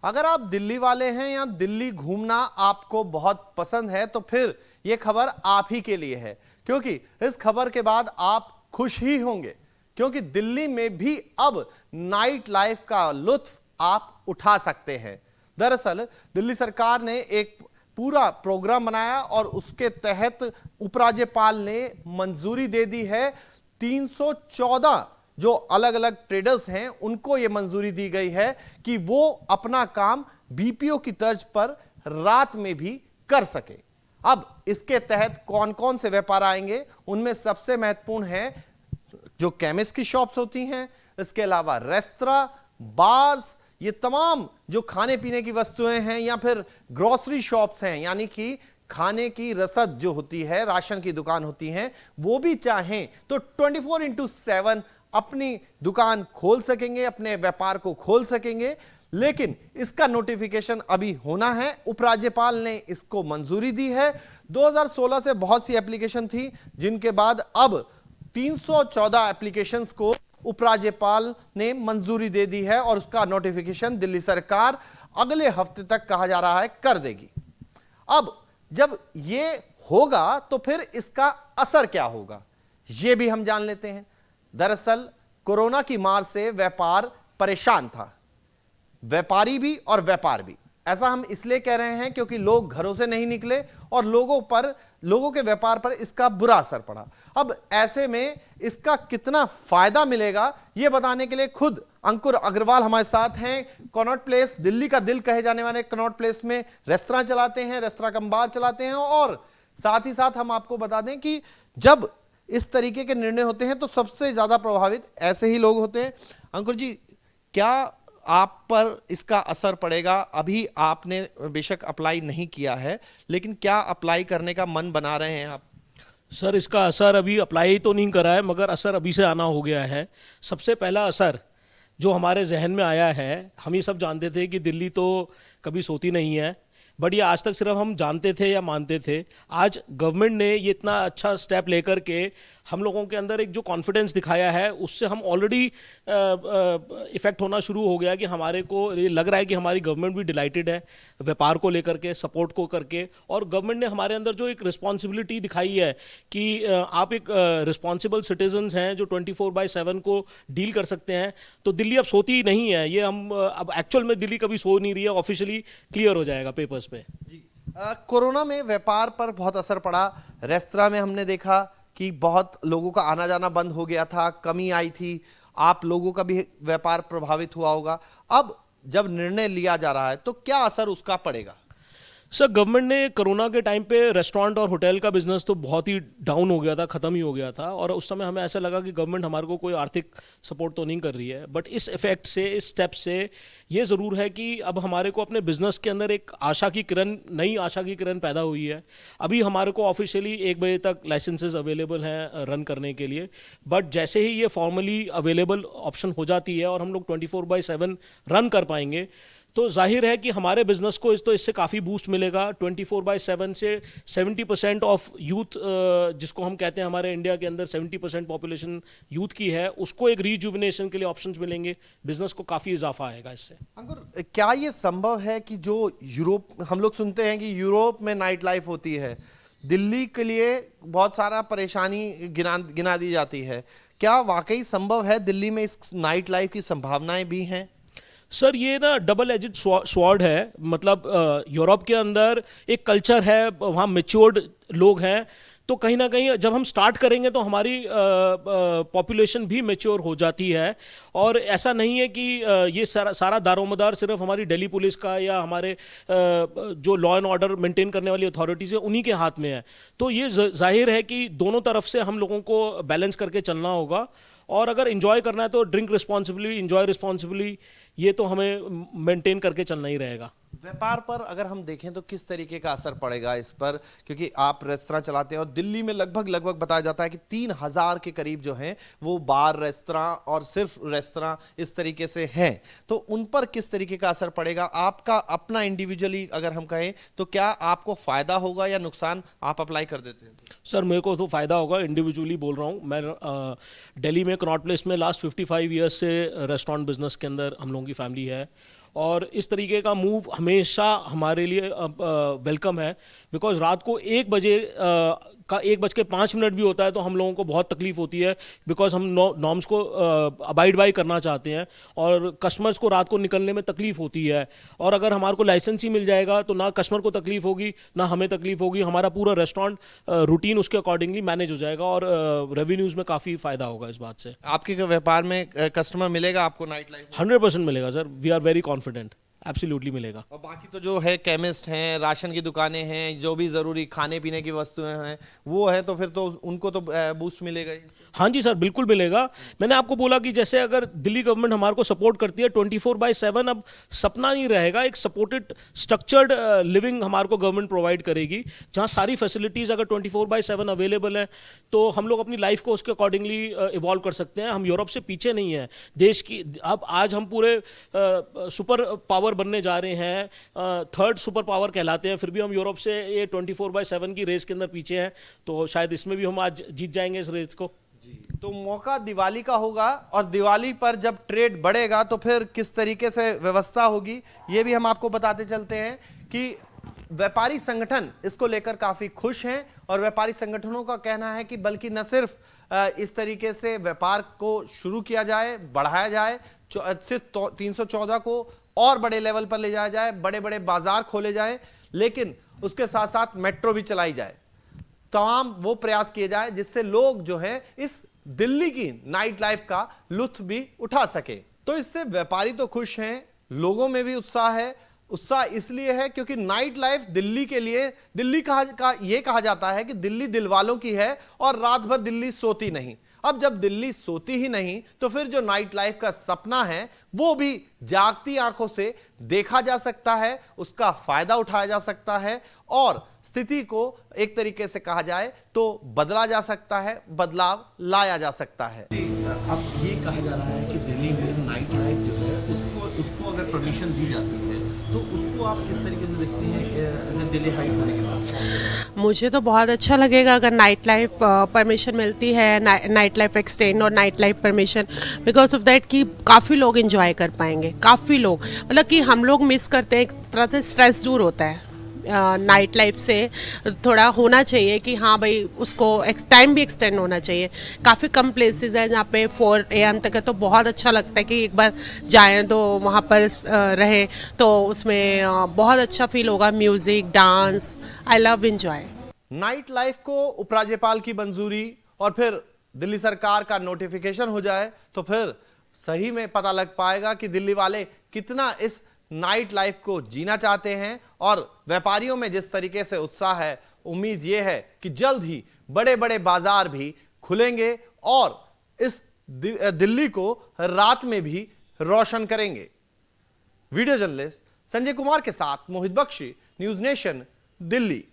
अगर आप दिल्ली वाले हैं या दिल्ली घूमना आपको बहुत पसंद है तो फिर यह खबर आप ही के लिए है, क्योंकि इस खबर के बाद आप खुश ही होंगे, क्योंकि दिल्ली में भी अब नाइट लाइफ का लुत्फ आप उठा सकते हैं। दरअसल दिल्ली सरकार ने एक पूरा प्रोग्राम बनाया और उसके तहत उपराज्यपाल ने मंजूरी दे दी है। 314 जो अलग अलग ट्रेडर्स हैं उनको यह मंजूरी दी गई है कि वो अपना काम बीपीओ की तर्ज पर रात में भी कर सके। अब इसके तहत कौन कौन से व्यापार आएंगे, उनमें सबसे महत्वपूर्ण है जो केमिस्ट की शॉप्स होती हैं, इसके अलावा रेस्तरां, बार्स, ये तमाम जो खाने पीने की वस्तुएं हैं या फिर ग्रोसरी शॉप्स हैं, यानी कि खाने की रसद जो होती है, राशन की दुकान होती हैं, वो भी चाहें तो 24x7 अपनी दुकान खोल सकेंगे, अपने व्यापार को खोल सकेंगे। लेकिन इसका नोटिफिकेशन अभी होना है। उपराज्यपाल ने इसको मंजूरी दी है। 2016 से बहुत सी एप्लीकेशन थी, जिनके बाद अब 314 एप्लीकेशंस को उपराज्यपाल ने मंजूरी दे दी है और उसका नोटिफिकेशन दिल्ली सरकार अगले हफ्ते तक कहा जा रहा है कर देगी। अब जब ये होगा तो फिर इसका असर क्या होगा, यह भी हम जान लेते हैं। दरअसल कोरोना की मार से व्यापार परेशान था, व्यापारी भी और व्यापार भी। ऐसा हम इसलिए कह रहे हैं क्योंकि लोग घरों से नहीं निकले और लोगों के व्यापार पर इसका बुरा असर पड़ा। अब ऐसे में इसका कितना फायदा मिलेगा, यह बताने के लिए खुद अंकुर अग्रवाल हमारे साथ हैं। कनॉट प्लेस, दिल्ली का दिल कहे जाने वाले कनॉट प्लेस में रेस्तरां चलाते हैं, रेस्तरां कम बार चलाते हैं। और साथ ही साथ हम आपको बता दें कि जब इस तरीके के निर्णय होते हैं तो सबसे ज्यादा प्रभावित ऐसे ही लोग होते हैं। अंकुर जी, क्या आप पर इसका असर पड़ेगा? अभी आपने बेशक अप्लाई नहीं किया है, लेकिन क्या अप्लाई करने का मन बना रहे हैं आप? सर, इसका असर अभी अप्लाई तो नहीं करा है, मगर असर अभी से आना हो गया है। सबसे पहला असर जो हमारे जहन में आया है, हम ये सब जानते थे कि दिल्ली तो कभी सोती नहीं है, बट ये आज तक सिर्फ हम जानते थे या मानते थे। आज गवर्नमेंट ने ये इतना अच्छा स्टेप लेकर के हम लोगों के अंदर एक जो कॉन्फिडेंस दिखाया है, उससे हम ऑलरेडी इफेक्ट होना शुरू हो गया कि हमारे को ये लग रहा है कि हमारी गवर्नमेंट भी डिलाइटेड है व्यापार को लेकर के, सपोर्ट को करके। और गवर्नमेंट ने हमारे अंदर जो एक रिस्पॉन्सिबिलिटी दिखाई है कि आप एक रिस्पॉन्सिबल सिटीजन्स हैं जो 24/7 को डील कर सकते हैं, तो दिल्ली अब सोती नहीं है। ये हम अब एक्चुअल में दिल्ली कभी सो नहीं रही है, ऑफिशियली क्लियर हो जाएगा पेपर्स पे। जी, कोरोना में व्यापार पर बहुत असर पड़ा। रेस्तरां में हमने देखा कि बहुत लोगों का आना जाना बंद हो गया था, कमी आई थी, आप लोगों का भी व्यापार प्रभावित हुआ होगा। अब जब निर्णय लिया जा रहा है तो क्या असर उसका पड़ेगा? सर, गवर्नमेंट ने कोरोना के टाइम पे रेस्टोरेंट और होटल का बिजनेस तो बहुत ही डाउन हो गया था, ख़त्म ही हो गया था, और उस समय हमें ऐसा लगा कि गवर्नमेंट हमारे को कोई आर्थिक सपोर्ट तो नहीं कर रही है। बट इस इफेक्ट से, इस स्टेप से ये ज़रूर है कि अब हमारे को अपने बिजनेस के अंदर एक आशा की किरण, नई आशा की किरण पैदा हुई है। अभी हमारे को ऑफिशियली 1 बजे तक लाइसेंसेज अवेलेबल हैं रन करने के लिए, बट जैसे ही ये फॉर्मली अवेलेबल ऑप्शन हो जाती है और हम लोग 24/7 रन कर पाएंगे, तो जाहिर है कि हमारे बिजनेस को इससे काफ़ी बूस्ट मिलेगा। 24/7 से 70% ऑफ यूथ, जिसको हम कहते हैं हमारे इंडिया के अंदर 70% पॉपुलेशन यूथ की है, उसको एक रिजुविनेशन के लिए ऑप्शंस मिलेंगे। बिजनेस को काफ़ी इजाफा आएगा इससे। अंकुर, क्या ये संभव है कि जो यूरोप, हम लोग सुनते हैं कि यूरोप में नाइट लाइफ होती है, दिल्ली के लिए बहुत सारा परेशानी गिना दी जाती है, क्या वाकई संभव है दिल्ली में इस नाइट लाइफ की संभावनाएं भी हैं? सर, ये ना डबल एजेड स्वॉर्ड है। मतलब यूरोप के अंदर एक कल्चर है, वहाँ मेच्योर्ड लोग हैं, तो कहीं ना कहीं जब हम स्टार्ट करेंगे तो हमारी पॉपुलेशन भी मेच्योर हो जाती है। और ऐसा नहीं है कि ये सारा दारोमदार सिर्फ हमारी दिल्ली पुलिस का या हमारे जो लॉ एंड ऑर्डर मेंटेन करने वाली अथॉरिटीज़ है उन्हीं के हाथ में है। तो ये जाहिर है कि दोनों तरफ से हम लोगों को बैलेंस करके चलना होगा। और अगर इंजॉय करना है तो ड्रिंक रिस्पॉन्सिबली, इंजॉय रिस्पॉन्सिबली, ये तो हमें मेंटेन करके चलना ही रहेगा। व्यापार पर अगर हम देखें तो किस तरीके का असर पड़ेगा इस पर, क्योंकि आप रेस्तरां चलाते हैं और दिल्ली में लगभग बताया जाता है कि 3000 के करीब जो हैं वो बार, रेस्तरां और सिर्फ रेस्तरां इस तरीके से हैं, तो उन पर किस तरीके का असर पड़ेगा? आपका अपना इंडिविजुअली अगर हम कहें तो क्या आपको फायदा होगा या नुकसान? आप अप्लाई कर देते हैं? सर, मेरे को तो फायदा होगा, इंडिविजुअली बोल रहा हूँ मैं। दिल्ली में कनॉट प्लेस में लास्ट 55 ईयर्स से रेस्टोरेंट बिजनेस के अंदर हम लोगों की फैमिली है, और इस तरीके का मूव हमेशा हमारे लिए वेलकम है, बिकॉज रात को 1:05 भी होता है तो हम लोगों को बहुत तकलीफ होती है, बिकॉज हम नॉर्म्स को अबाइड बाई करना चाहते हैं और कस्टमर्स को रात को निकलने में तकलीफ होती है। और अगर हमारे को लाइसेंस ही मिल जाएगा तो ना कस्टमर को तकलीफ होगी ना हमें तकलीफ होगी, हमारा पूरा रेस्टोरेंट रूटीन उसके अकॉर्डिंगली मैनेज हो जाएगा और रेवेन्यूज में काफ़ी फ़ायदा होगा इस बात से। आपके व्यापार में कस्टमर मिलेगा आपको नाइट लाइफ? 100% मिलेगा sir, we are very confident, absolutely मिलेगा। और बाकी तो जो है केमिस्ट हैं, राशन की दुकानें हैं, जो भी ज़रूरी खाने पीने की वस्तुएं हैं वो हैं, तो फिर तो उनको तो बूस्ट मिलेगा ही। हाँ जी सर, बिल्कुल मिलेगा। मैंने आपको बोला कि जैसे अगर दिल्ली गवर्नमेंट हमारे को सपोर्ट करती है 24/7, अब सपना नहीं रहेगा, एक सपोर्टेड स्ट्रक्चर्ड लिविंग हमारे को गवर्नमेंट प्रोवाइड करेगी, जहाँ सारी फैसिलिटीज़ अगर 24/7 अवेलेबल है तो हम लोग अपनी लाइफ को उसके अकॉर्डिंगली इवॉल्व कर सकते हैं। हम यूरोप से पीछे नहीं हैं देश की। अब आज हम पूरे सुपर पावर बनने जा रहे हैं, 3rd सुपर पावर कहलाते हैं, फिर भी हम यूरोप से ये 24/7 की रेस के अंदर पीछे हैं, तो शायद इसमें भी हम आज जीत जाएंगे इस रेस को। तो मौका दिवाली का होगा और दिवाली पर जब ट्रेड बढ़ेगा तो फिर किस तरीके से व्यवस्था होगी ये भी हम आपको बताते चलते हैं कि व्यापारी संगठन इसको लेकर काफी खुश हैं और व्यापारी संगठनों का कहना है कि बल्कि न सिर्फ इस तरीके से व्यापार को शुरू किया जाए, बढ़ाया जाए, सिर्फ 314 को और बड़े लेवल पर ले जाया जाए, बड़े बड़े बाजार खोले जाएं, लेकिन उसके साथ साथ मेट्रो भी चलाई जाए, तमाम वो प्रयास किए जाए जिससे लोग जो है इस दिल्ली की नाइट लाइफ का लुत्फ भी उठा सके। तो इससे व्यापारी तो खुश हैं, लोगों में भी उत्साह है। उत्साह इसलिए है क्योंकि नाइट लाइफ दिल्ली के लिए, दिल्ली ये कहा जाता है कि दिल्ली दिल वालों की है और रात भर दिल्ली सोती नहीं। अब जब दिल्ली सोती ही नहीं तो फिर जो नाइट लाइफ का सपना है वो भी जागती आंखों से देखा जा सकता है, उसका फायदा उठाया जा सकता है और स्थिति को एक तरीके से कहा जाए तो बदला जा सकता है, बदलाव लाया जा सकता है। अब ये कहा जा रहा है कि दिल्ली में नाइट लाइफ जो है उसको अगर परमिशन दी जाती है तो उसको आप किस तरीके से देखते हैं एज ए दिल्ली हाइट होने के बाद? मुझे तो बहुत अच्छा लगेगा अगर नाइट लाइफ परमिशन मिलती है, नाइट लाइफ एक्सटेंड और night life permission, because of that कि काफ़ी लोग एंजॉय कर पाएंगे। काफ़ी लोग, मतलब कि हम लोग मिस करते हैं, एक तरह से स्ट्रेस दूर होता है नाइट लाइफ से। थोड़ा होना चाहिए कि हाँ भाई उसको टाइम भी एक्सटेंड होना चाहिए। काफ़ी कम प्लेसेस हैं जहाँ पे 4 AM तक है, तो बहुत अच्छा लगता है कि एक बार जाएं तो वहाँ पर रहें, तो उसमें बहुत अच्छा फील होगा। Music, dance, I love enjoy. Night life को उपराज्यपाल की मंजूरी और फिर दिल्ली सरकार का नोटिफिकेशन हो जाए तो फिर सही में पता लग पाएगा कि दिल्ली वाले कितना इस नाइट लाइफ को जीना चाहते हैं। और व्यापारियों में जिस तरीके से उत्साह है, उम्मीद यह है कि जल्द ही बड़े बड़े बाजार भी खुलेंगे और इस दिल्ली को रात में भी रोशन करेंगे। वीडियो जर्नलिस्ट संजय कुमार के साथ मोहित बख्शी, न्यूज नेशन, दिल्ली।